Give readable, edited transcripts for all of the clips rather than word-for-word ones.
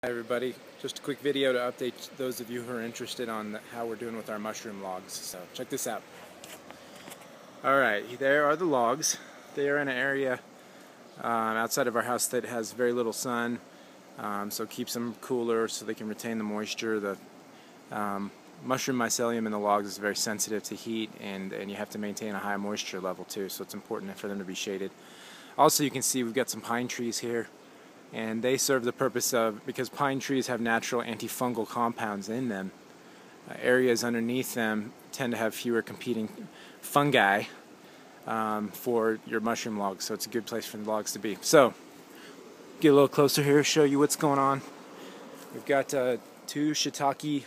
Hi everybody, just a quick video to update those of you who are interested on how we're doing with our mushroom logs. So check this out. Alright, there are the logs. They are in an area outside of our house that has very little sun, so it keeps them cooler so they can retain the moisture. The mushroom mycelium in the logs is very sensitive to heat, and you have to maintain a high moisture level too, so it's important for them to be shaded. Also, you can see we've got some pine trees here, and they serve the purpose of, because pine trees have natural antifungal compounds in them, areas underneath them tend to have fewer competing fungi for your mushroom logs, so it's a good place for the logs to be. So, get a little closer here, show you what's going on. We've got two shiitake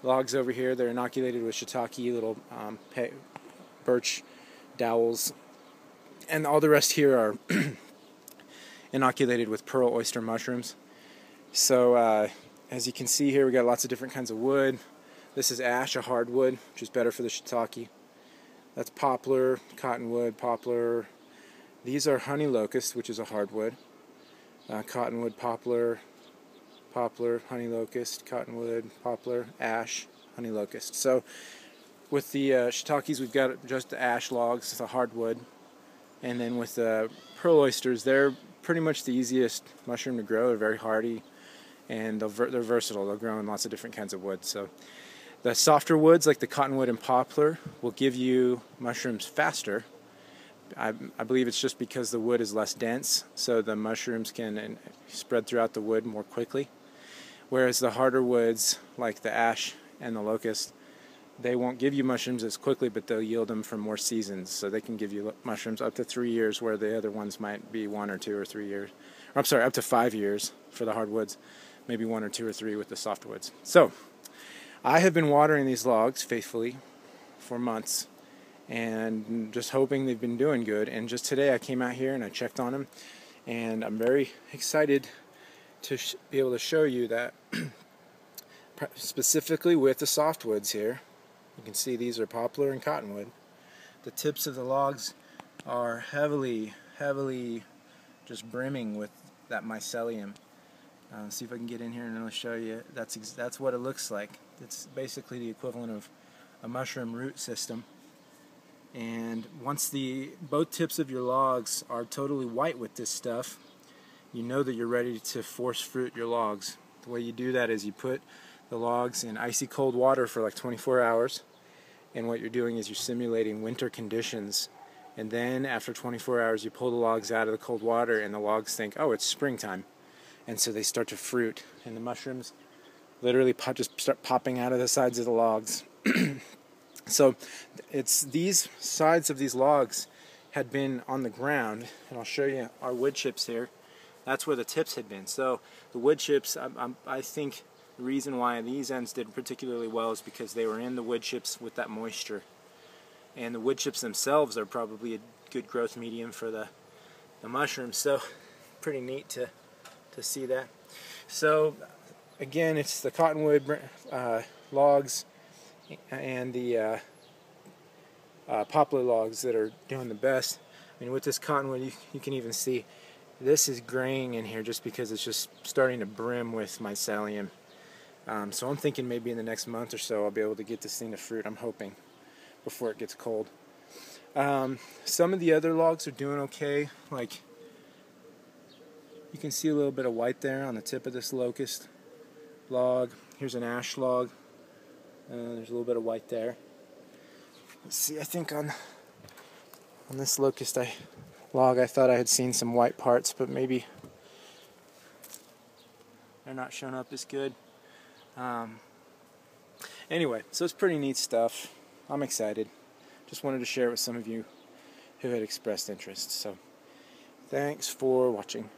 logs over here. They're inoculated with shiitake, little birch dowels, and all the rest here are inoculated with pearl oyster mushrooms. So as you can see here, we got lots of different kinds of wood. This is ash, a hardwood, which is better for the shiitake. That's poplar, cottonwood, poplar. These are honey locust, which is a hardwood. Cottonwood, poplar, poplar, honey locust, cottonwood, poplar, ash, honey locust. So with the shiitakes, we've got just the ash logs, the hardwood. And then with the pearl oysters, they're pretty much the easiest mushroom to grow. They're very hardy, and they're versatile. They'll grow in lots of different kinds of wood. So the softer woods, like the cottonwood and poplar, will give you mushrooms faster. I believe it's just because the wood is less dense, so the mushrooms can spread throughout the wood more quickly. Whereas the harder woods, like the ash and the locust, they won't give you mushrooms as quickly, but they'll yield them for more seasons. So they can give you mushrooms up to 3 years, where the other ones might be 1 or 2 or 3 years. Or, I'm sorry, up to 5 years for the hardwoods, maybe 1 or 2 or 3 with the softwoods. So I have been watering these logs faithfully for months, and just hoping they've been doing good. And just today I came out here and I checked on them, and I'm very excited to be able to show you that specifically with the softwoods here. You can see these are poplar and cottonwood. The tips of the logs are heavily just brimming with that mycelium. See if I can get in here and I'll show you. That's what it looks like. It's basically the equivalent of a mushroom root system. And once both tips of your logs are totally white with this stuff, you know that you're ready to force fruit your logs. The way you do that is you put the logs in icy cold water for like 24 hours. And what you're doing is you're simulating winter conditions, and then after 24 hours you pull the logs out of the cold water, and the logs think, oh, it's springtime, and so they start to fruit, and the mushrooms literally just start popping out of the sides of the logs. So it's these sides of these logs had been on the ground, and I'll show you our wood chips here. That's where the tips had been. So the wood chips, I think the reason why these ends did particularly well is because they were in the wood chips with that moisture. And the wood chips themselves are probably a good growth medium for the mushrooms. So pretty neat to see that. So again, it's the cottonwood logs and the poplar logs that are doing the best. I mean, with this cottonwood, you can even see this is graying in here just because it's just starting to brim with mycelium. So I'm thinking maybe in the next month or so I'll be able to get this thing to fruit, I'm hoping, before it gets cold. Some of the other logs are doing okay. Like, you can see a little bit of white there on the tip of this locust log. Here's an ash log. There's a little bit of white there. Let's see, I think on this locust log I thought I had seen some white parts, but maybe they're not showing up as good. Anyway, so it's pretty neat stuff. I'm excited. Just wanted to share it with some of you who had expressed interest. So, thanks for watching.